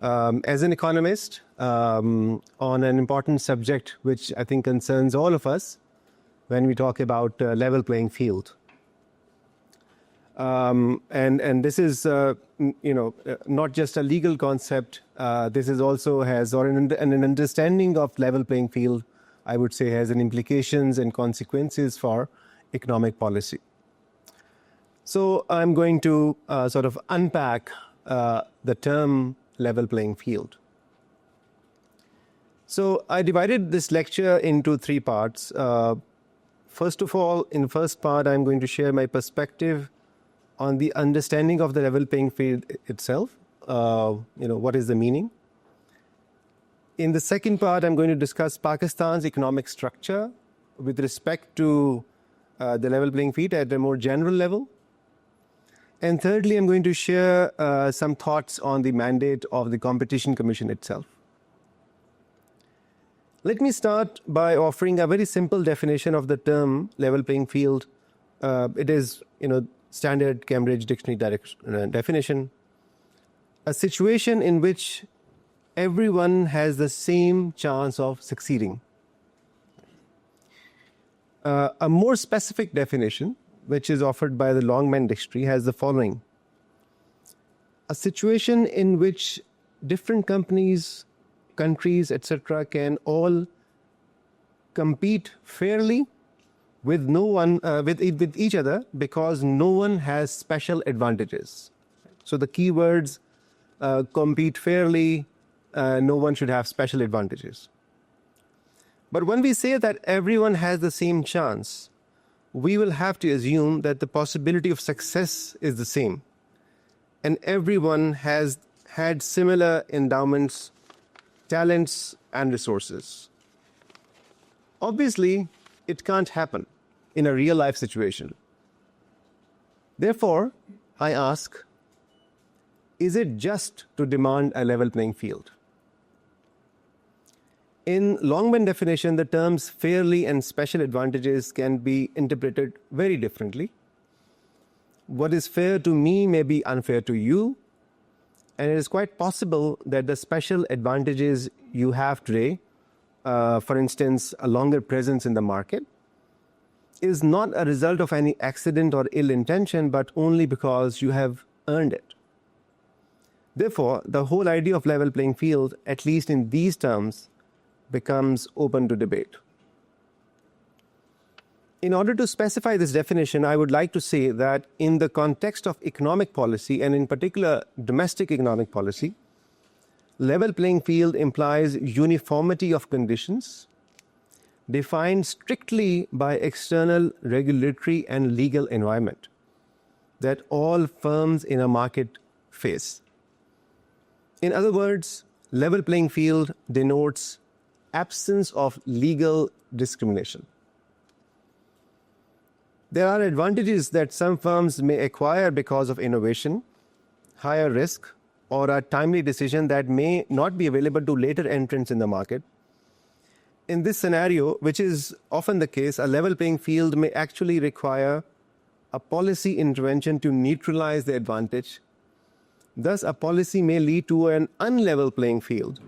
As an economist, on an important subject which I think concerns all of us when we talk about level playing field. And this is, not just a legal concept. This is also has, or an understanding of level playing field, I would say, has an implications and consequences for economic policy. So I'm going to sort of unpack the term level playing field. So I divided this lecture into three parts. First of all, in the first part, I'm going to share my perspective on the understanding of the level playing field itself. What is the meaning? In the second part, I'm going to discuss Pakistan's economic structure with respect to the level playing field at a more general level. And thirdly, I'm going to share some thoughts on the mandate of the Competition Commission itself. Let me start by offering a very simple definition of the term level playing field. It is, standard Cambridge Dictionary definition. A situation in which everyone has the same chance of succeeding. A more specific definition, which is offered by the Longman Dictionary, has the following. A situation in which different companies, countries, etc. can all compete fairly with no one, with each other, because no one has special advantages. So the key words, compete fairly, no one should have special advantages. But when we say that everyone has the same chance, we will have to assume that the possibility of success is the same, and everyone has had similar endowments, talents, and resources. Obviously, it can't happen in a real life situation. Therefore, I ask, is it just to demand a level playing field? In Longman definition, the terms fairly and special advantages can be interpreted very differently. What is fair to me may be unfair to you, and it is quite possible that the special advantages you have today, for instance, a longer presence in the market, is not a result of any accident or ill intention, but only because you have earned it. Therefore, the whole idea of level playing field, at least in these terms, becomes open to debate. In order to specify this definition, I would like to say that in the context of economic policy, and in particular domestic economic policy, level playing field implies uniformity of conditions defined strictly by external regulatory and legal environment that all firms in a market face. In other words, level playing field denotes absence of legal discrimination. There are advantages that some firms may acquire because of innovation, higher risk, or a timely decision that may not be available to later entrants in the market. In this scenario, which is often the case, a level playing field may actually require a policy intervention to neutralize the advantage. Thus, a policy may lead to an unlevel playing field.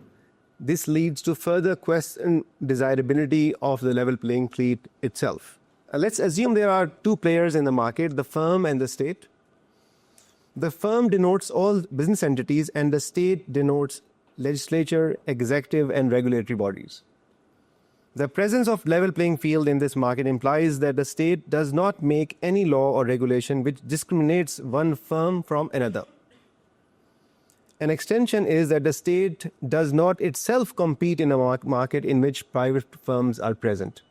This leads to further question desirability of the level playing field itself. Let's assume there are two players in the market, the firm and the state. The firm denotes all business entities, and the state denotes legislature, executive, and regulatory bodies. The presence of level playing field in this market implies that the state does not make any law or regulation which discriminates one firm from another. An extension is that the state does not itself compete in a market in which private firms are present.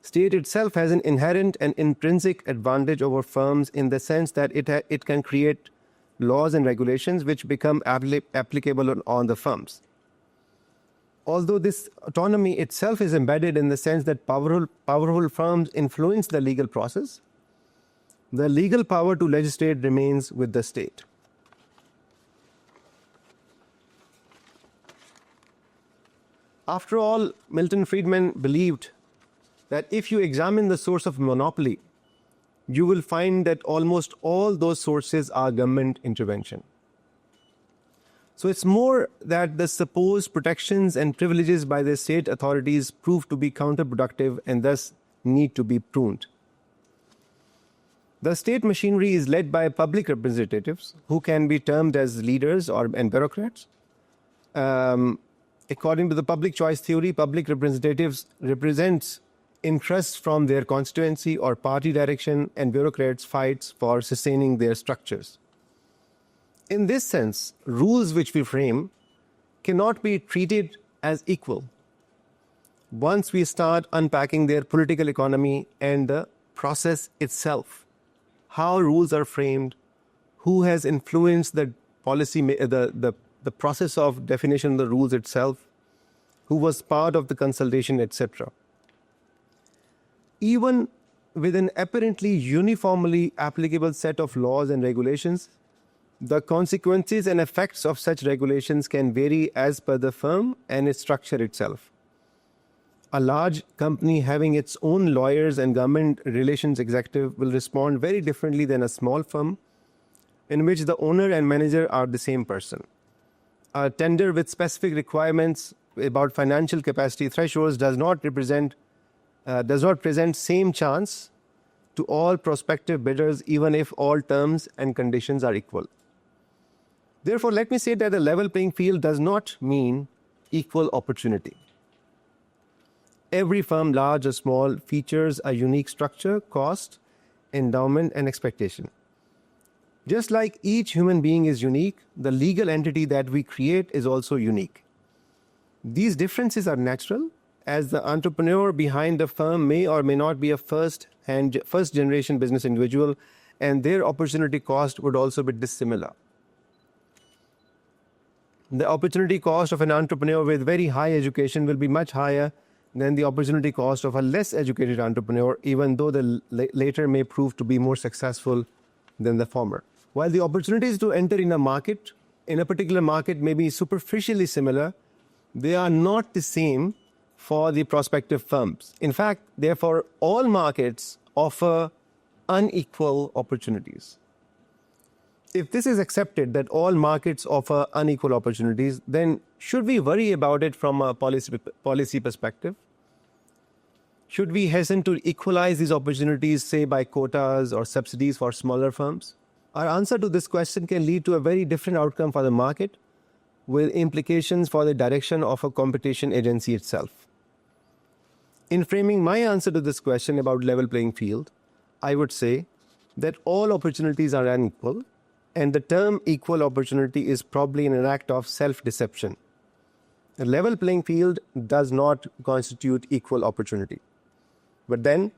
State itself has an inherent and intrinsic advantage over firms in the sense that it can create laws and regulations which become applicable on the firms. Although this autonomy itself is embedded in the sense that powerful firms influence the legal process, the legal power to legislate remains with the state. After all, Milton Friedman believed that if you examine the source of monopoly, you will find that almost all those sources are government intervention. So it's more that the supposed protections and privileges by the state authorities prove to be counterproductive and thus need to be pruned. The state machinery is led by public representatives who can be termed as leaders and bureaucrats. According to the public choice theory, public representatives represent interests from their constituency or party direction, and bureaucrats fight for sustaining their structures. In this sense, rules which we frame cannot be treated as equal once we start unpacking their political economy and the process itself. How rules are framed, who has influenced the policy, the process of definition of the rules itself, who was part of the consultation, etc. Even with an apparently uniformly applicable set of laws and regulations, the consequences and effects of such regulations can vary as per the firm and its structure itself. A large company having its own lawyers and government relations executive will respond very differently than a small firm in which the owner and manager are the same person. A tender with specific requirements about financial capacity thresholds does not present same chance to all prospective bidders, even if all terms and conditions are equal. Therefore, let me say that a level playing field does not mean equal opportunity. Every firm, large or small, features a unique structure, cost, endowment, and expectation. Just like each human being is unique, the legal entity that we create is also unique. These differences are natural, as the entrepreneur behind the firm may or may not be a first-generation business individual, and their opportunity cost would also be dissimilar. The opportunity cost of an entrepreneur with very high education will be much higher than the opportunity cost of a less educated entrepreneur, even though the later may prove to be more successful than the former. While the opportunities to enter in a particular market may be superficially similar, they are not the same for the prospective firms. In fact, therefore, all markets offer unequal opportunities. If this is accepted, that all markets offer unequal opportunities, then should we worry about it from a policy perspective? Should we hasten to equalize these opportunities, say by quotas or subsidies for smaller firms? Our answer to this question can lead to a very different outcome for the market, with implications for the direction of a competition agency itself. In framing my answer to this question about level playing field, I would say that all opportunities are unequal, and the term equal opportunity is probably an act of self-deception. A level playing field does not constitute equal opportunity. But then,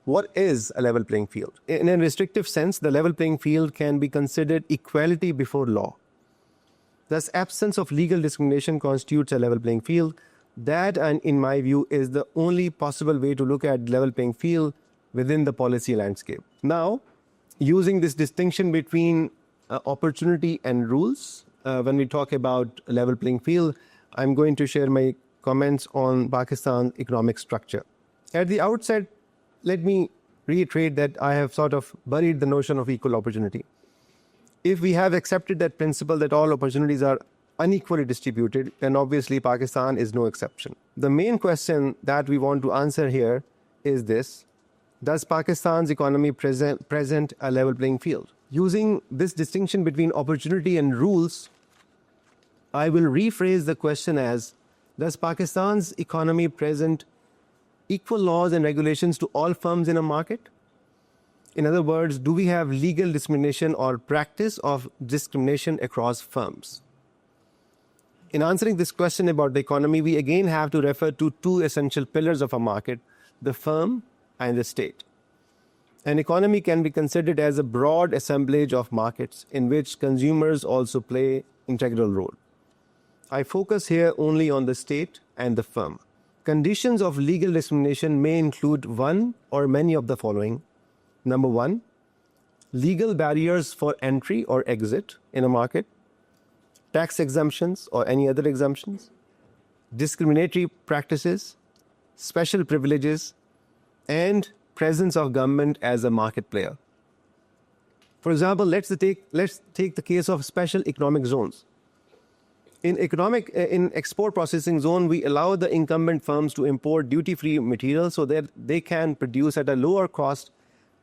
what is a level playing field? In a restrictive sense, the level playing field can be considered equality before law. Thus, absence of legal discrimination constitutes a level playing field. That, and in my view, is the only possible way to look at level playing field within the policy landscape. Now, using this distinction between opportunity and rules, when we talk about level playing field, I'm going to share my comments on Pakistan's economic structure. At the outset, let me reiterate that I have sort of buried the notion of equal opportunity. If we have accepted that principle that all opportunities are unequally distributed, then obviously Pakistan is no exception. The main question that we want to answer here is this: does Pakistan's economy present a level playing field? Using this distinction between opportunity and rules, I will rephrase the question as, does Pakistan's economy present equal laws and regulations to all firms in a market? In other words, do we have legal discrimination or practice of discrimination across firms? In answering this question about the economy, we again have to refer to two essential pillars of a market: the firm and the state. An economy can be considered as a broad assemblage of markets in which consumers also play an integral role. I focus here only on the state and the firm. Conditions of legal discrimination may include one or many of the following. Number one, legal barriers for entry or exit in a market, tax exemptions or any other exemptions, discriminatory practices, special privileges, and presence of government as a market player. For example, let's take the case of special economic zones. In export processing zone, we allow the incumbent firms to import duty-free material so that they can produce at a lower cost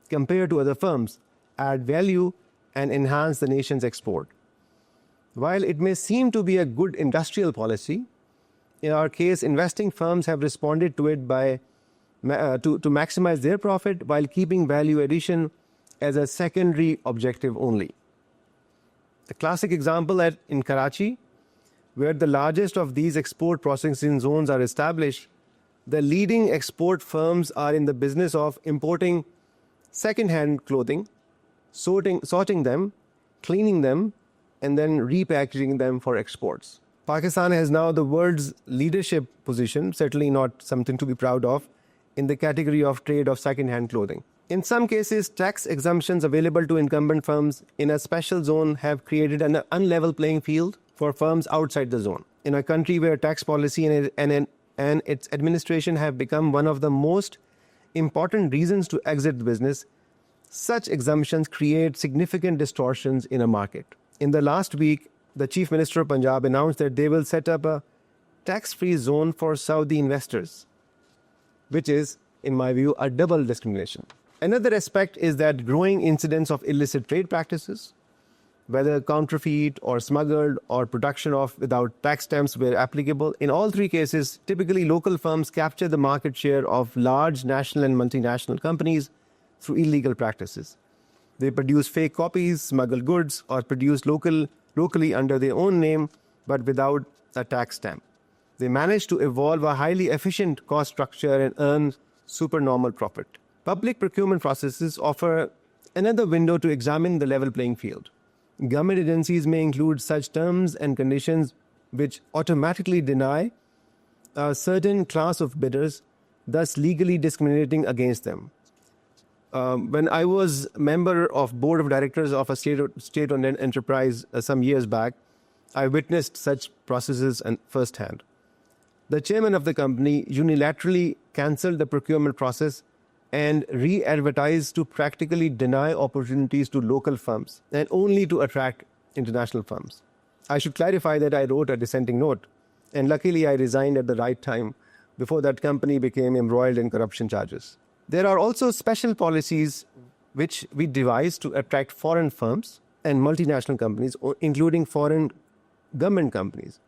compared to other firms, add value, and enhance the nation's export. While it may seem to be a good industrial policy, in our case, investing firms have responded to it to maximize their profit while keeping value addition as a secondary objective only. The classic example in Karachi, where the largest of these export processing zones are established, the leading export firms are in the business of importing second-hand clothing, sorting them, cleaning them, and then repackaging them for exports. Pakistan has now the world's leadership position, certainly not something to be proud of, in the category of trade of second-hand clothing. In some cases, tax exemptions available to incumbent firms in a special zone have created an unlevel playing field for firms outside the zone. In a country where tax policy and its administration have become one of the most important reasons to exit the business, such exemptions create significant distortions in a market. In the last week, the Chief Minister of Punjab announced that they will set up a tax-free zone for Saudi investors, which is, in my view, a double discrimination. Another aspect is that growing incidence of illicit trade practices, whether counterfeit or smuggled or production of without tax stamps were applicable. In all three cases, typically local firms capture the market share of large national and multinational companies through illegal practices. They produce fake copies, smuggle goods, or produce locally under their own name but without a tax stamp. They manage to evolve a highly efficient cost structure and earn supernormal profit. Public procurement processes offer another window to examine the level playing field. Government agencies may include such terms and conditions which automatically deny a certain class of bidders, thus legally discriminating against them. When I was member of board of directors of a state-owned enterprise some years back, I witnessed such processes firsthand. The chairman of the company unilaterally cancelled the procurement process and re-advertised to practically deny opportunities to local firms and only to attract international firms. I should clarify that I wrote a dissenting note, and luckily I resigned at the right time before that company became embroiled in corruption charges. There are also special policies which we devised to attract foreign firms and multinational companies, including foreign government companies.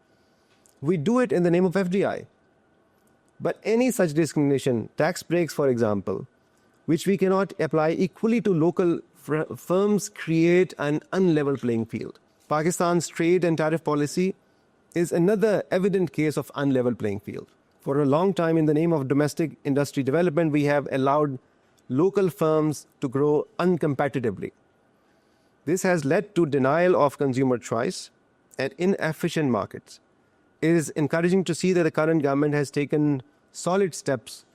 We do it in the name of FDI. But any such discrimination, tax breaks for example, which we cannot apply equally to local firms, create an unlevel playing field. Pakistan's trade and tariff policy is another evident case of unlevel playing field. For a long time, in the name of domestic industry development, we have allowed local firms to grow uncompetitively. This has led to denial of consumer choice and inefficient markets. It is encouraging to see that the current government has taken solid steps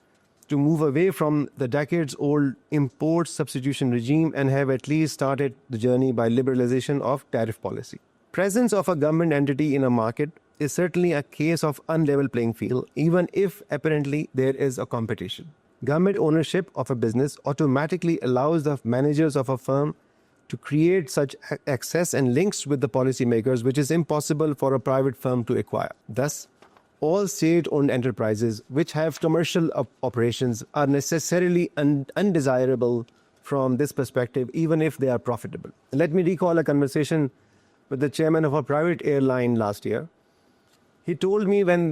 to move away from the decades-old import substitution regime and have at least started the journey by liberalization of tariff policy. Presence of a government entity in a market is certainly a case of unlevel playing field, even if apparently there is a competition. Government ownership of a business automatically allows the managers of a firm to create such access and links with the policymakers, which is impossible for a private firm to acquire. Thus, all state-owned enterprises which have commercial operations are necessarily undesirable from this perspective, even if they are profitable. Let me recall a conversation with the chairman of a private airline last year. He told me when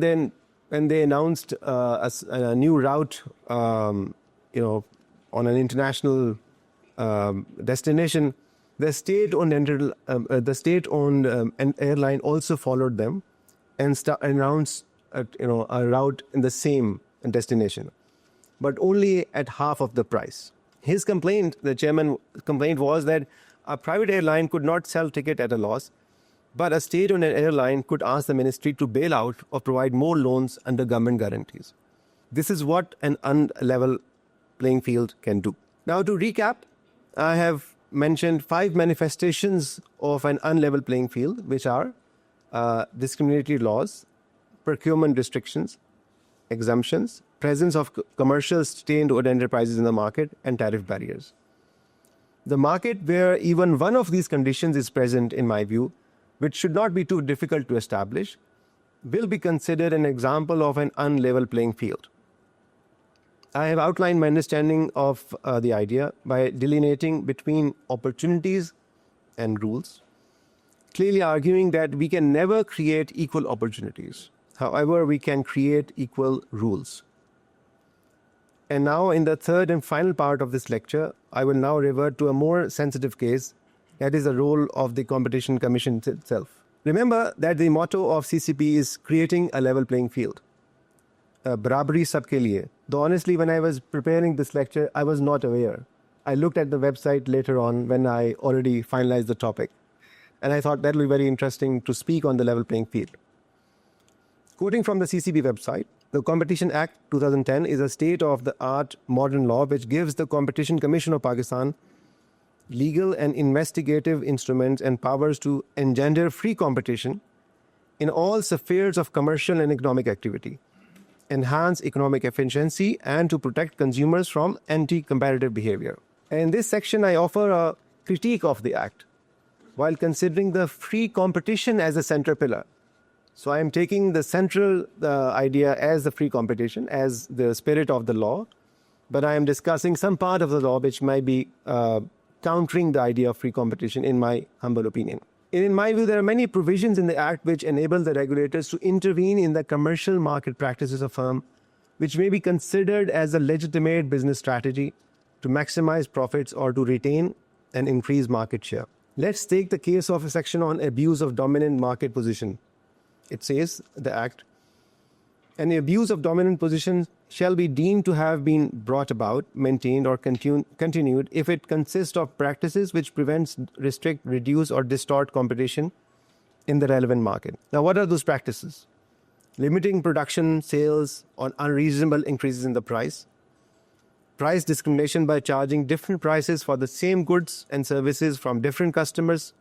they announced a new route, on an international destination, the state-owned airline also followed them and announced a route in the same destination, but only at half of the price. His complaint, the chairman's complaint, was that a private airline could not sell ticket at a loss, but a state-owned airline could ask the ministry to bail out or provide more loans under government guarantees. This is what an unlevel playing field can do. Now, to recap, I have mentioned 5 manifestations of an unlevel playing field, which are discriminatory laws, procurement restrictions, exemptions, presence of commercial state-owned enterprises in the market, and tariff barriers. The market where even one of these conditions is present, in my view, which should not be too difficult to establish, will be considered an example of an unlevel playing field. I have outlined my understanding of the idea by delineating between opportunities and rules, clearly arguing that we can never create equal opportunities. However, we can create equal rules. And now, in the third and final part of this lecture, I will now revert to a more sensitive case, that is the role of the Competition Commission itself. Remember that the motto of CCP is creating a level playing field. Barabari sabke liye. Though honestly, when I was preparing this lecture, I was not aware. I looked at the website later on when I already finalized the topic. And I thought that would be very interesting to speak on the level playing field. Quoting from the CCP website, the Competition Act 2010 is a state-of-the-art modern law which gives the Competition Commission of Pakistan legal and investigative instruments and powers to engender free competition in all spheres of commercial and economic activity, enhance economic efficiency, and to protect consumers from anti-competitive behavior. And in this section, I offer a critique of the Act while considering the free competition as a central pillar. So I am taking the central idea as the free competition, as the spirit of the law, but I am discussing some part of the law which might be countering the idea of free competition, in my humble opinion. In my view, there are many provisions in the Act which enable the regulators to intervene in the commercial market practices of firm, which may be considered as a legitimate business strategy to maximize profits or to retain and increase market share. Let's take the case of a section on abuse of dominant market position. It says, the Act, an abuse of dominant position shall be deemed to have been brought about, maintained, or continued if it consists of practices which prevents, restrict, reduce, or distort competition in the relevant market. Now, what are those practices? Limiting production, sales, or unreasonable increases in the price discrimination by charging different prices for the same goods and services from different customers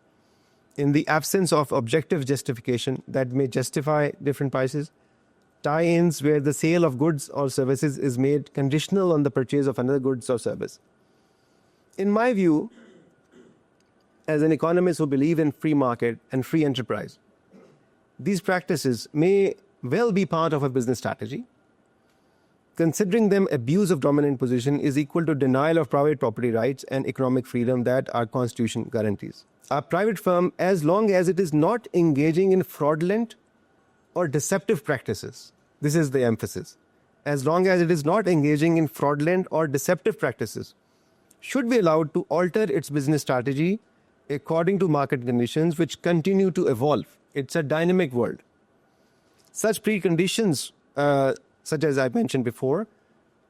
in the absence of objective justification that may justify different prices, tie-ins where the sale of goods or services is made conditional on the purchase of another goods or service. In my view, as an economist who believes in free market and free enterprise, these practices may well be part of a business strategy. Considering them abuse of dominant position is equal to denial of private property rights and economic freedom that our Constitution guarantees. A private firm, as long as it is not engaging in fraudulent or deceptive practices, this is the emphasis, as long as it is not engaging in fraudulent or deceptive practices, should be allowed to alter its business strategy according to market conditions which continue to evolve. It's a dynamic world. Such preconditions, such as I mentioned before,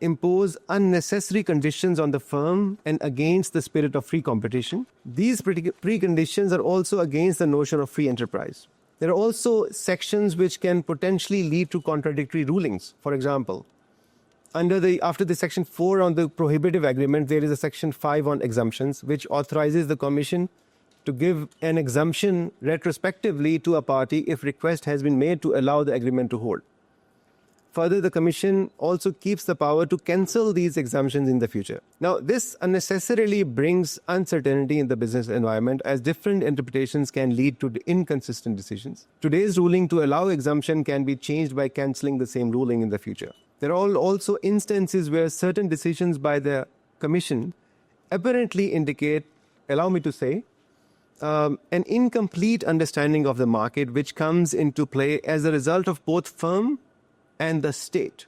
impose unnecessary conditions on the firm and against the spirit of free competition. These preconditions are also against the notion of free enterprise. There are also sections which can potentially lead to contradictory rulings. For example, after the section 4 on the prohibitive agreement, there is a section 5 on exemptions, which authorizes the Commission to give an exemption retrospectively to a party if request has been made to allow the agreement to hold. Further, the Commission also keeps the power to cancel these exemptions in the future. Now, this unnecessarily brings uncertainty in the business environment, as different interpretations can lead to inconsistent decisions. Today's ruling to allow exemption can be changed by cancelling the same ruling in the future. There are also instances where certain decisions by the Commission apparently indicate, allow me to say, an incomplete understanding of the market which comes into play as a result of both firm and the state.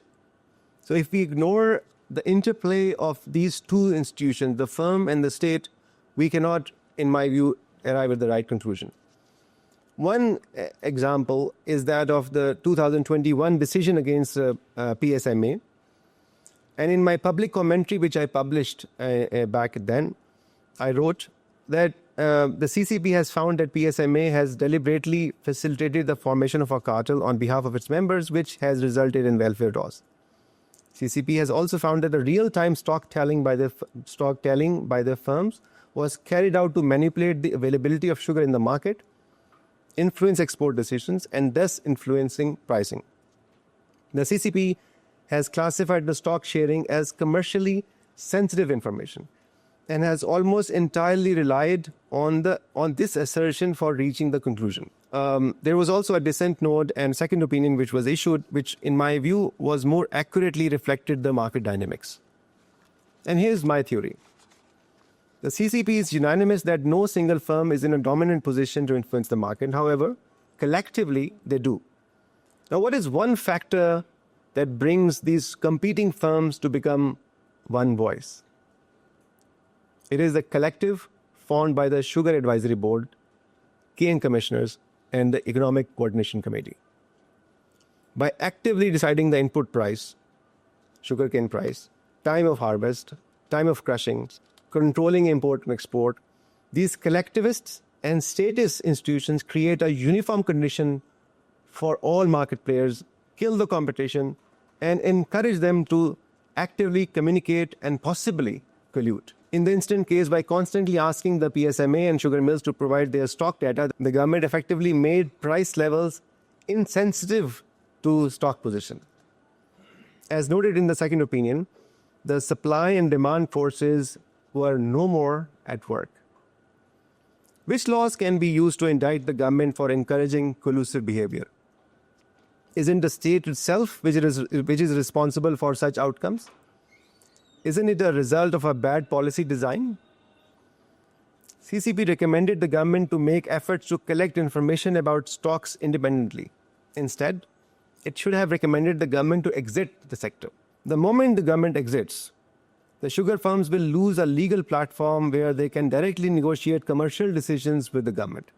So if we ignore the interplay of these two institutions, the firm and the state, we cannot, in my view, arrive at the right conclusion. One example is that of the 2021 decision against PSMA. And in my public commentary, which I published back then, I wrote that the CCP has found that PSMA has deliberately facilitated the formation of a cartel on behalf of its members, which has resulted in welfare loss. CCP has also found that the real-time stock tallying by the firms was carried out to manipulate the availability of sugar in the market, influence export decisions, and thus influencing pricing. The CCP has classified the stock sharing as commercially sensitive information and has almost entirely relied on this assertion for reaching the conclusion. There was also a dissent note and second opinion which was issued, which in my view was more accurately reflected the market dynamics. And here's my theory. The CCP is unanimous that no single firm is in a dominant position to influence the market. However, collectively, they do. Now, what is one factor that brings these competing firms to become one voice? It is the collective formed by the Sugar Advisory Board, KN Commissioners, and the Economic Coordination Committee. By actively deciding the input price, sugarcane price, time of harvest, time of crushing, controlling import and export, these collectivists and statist institutions create a uniform condition for all market players, kill the competition, and encourage them to actively communicate and possibly collude. In the instant case, by constantly asking the PSMA and sugar mills to provide their stock data, the government effectively made price levels insensitive to stock position. As noted in the second opinion, the supply and demand forces were no more at work. Which laws can be used to indict the government for encouraging collusive behavior? Isn't the state itself which is responsible for such outcomes? Isn't it a result of a bad policy design? CCP recommended the government to make efforts to collect information about stocks independently. Instead, it should have recommended the government to exit the sector. The moment the government exits, the sugar firms will lose a legal platform where they can directly negotiate commercial decisions with the government.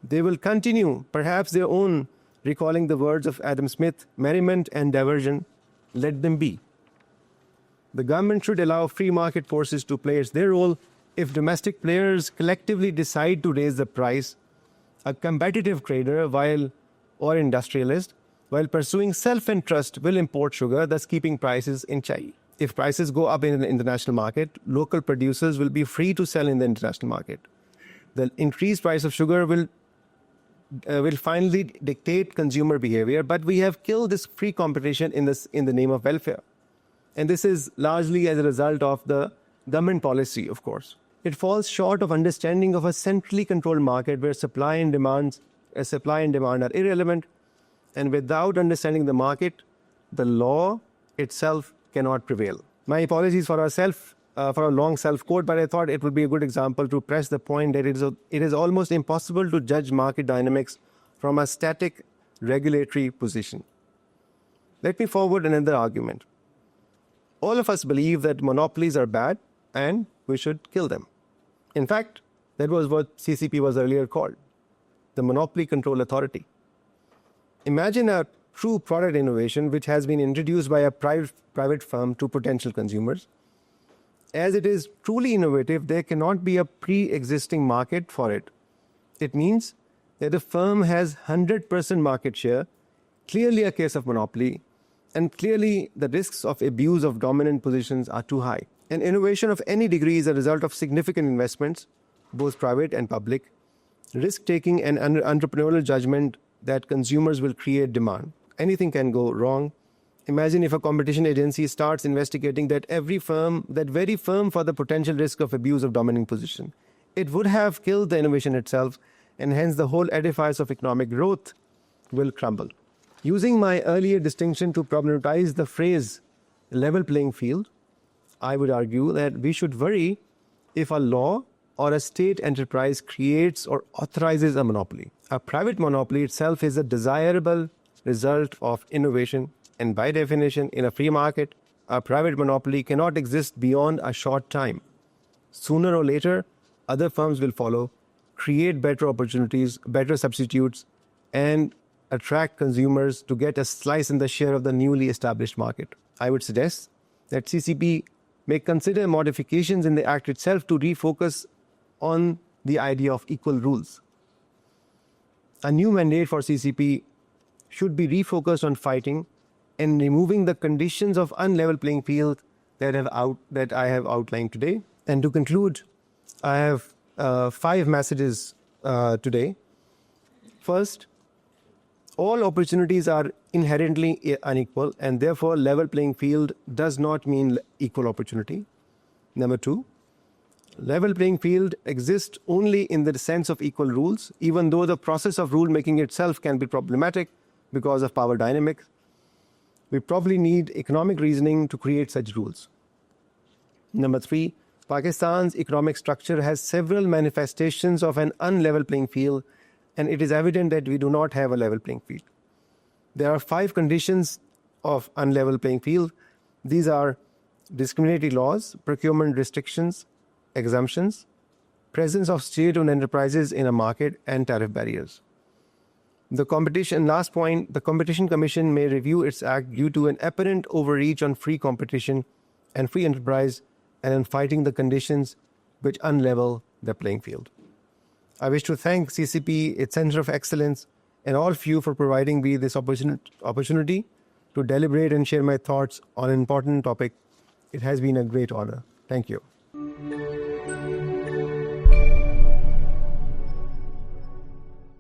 They will continue, perhaps their own, recalling the words of Adam Smith, merriment and diversion, let them be. The government should allow free market forces to play their role. If domestic players collectively decide to raise the price, a competitive trader or industrialist, while pursuing self-interest, will import sugar, thus keeping prices in check. If prices go up in the international market, local producers will be free to sell in the international market. The increased price of sugar will finally dictate consumer behavior, but we have killed this free competition in the name of welfare. And this is largely as a result of the government policy, of course. It falls short of understanding of a centrally controlled market where supply and demand are irrelevant. And without understanding the market, the law itself cannot prevail. My apologies for a long self-quote, but I thought it would be a good example to press the point that it is almost impossible to judge market dynamics from a static regulatory position. Let me forward another argument. All of us believe that monopolies are bad and we should kill them. In fact, that was what CCP was earlier called, the Monopoly Control Authority. Imagine a true product innovation which has been introduced by a private firm to potential consumers. As it is truly innovative, there cannot be a pre-existing market for it. It means that the firm has 100% market share, clearly a case of monopoly, and clearly the risks of abuse of dominant positions are too high. An innovation of any degree is a result of significant investments, both private and public, risk-taking and entrepreneurial judgment that consumers will create demand. Anything can go wrong. Imagine if a competition agency starts investigating that very firm for the potential risk of abuse of dominant position. It would have killed the innovation itself, and hence the whole edifice of economic growth will crumble. Using my earlier distinction to problematize the phrase level playing field, I would argue that we should worry if a law or a state enterprise creates or authorizes a monopoly. A private monopoly itself is a desirable result of innovation, and by definition, in a free market, a private monopoly cannot exist beyond a short time. Sooner or later, other firms will follow, create better opportunities, better substitutes, and attract consumers to get a slice in the share of the newly established market. I would suggest that CCP may consider modifications in the Act itself to refocus on the idea of equal rules. A new mandate for CCP should be refocused on fighting and removing the conditions of unlevel playing field that I have outlined today. And to conclude, I have 5 messages today. First, all opportunities are inherently unequal, and therefore level playing field does not mean equal opportunity. Number 2, Level playing field exists only in the sense of equal rules, even though the process of rule making itself can be problematic because of power dynamics. We probably need economic reasoning to create such rules. Number 3, Pakistan's economic structure has several manifestations of an unlevel playing field, and it is evident that we do not have a level playing field. There are 5 conditions of unlevel playing field. These are discriminatory laws, procurement restrictions, exemptions, presence of state-owned enterprises in a market, and tariff barriers. Last point, the Competition Commission may review its act due to an apparent overreach on free competition and free enterprise and in fighting the conditions which unlevel the playing field. I wish to thank CCP, its Center of Excellence, and all of you for providing me this opportunity to deliberate and share my thoughts on an important topic. It has been a great honor. Thank you.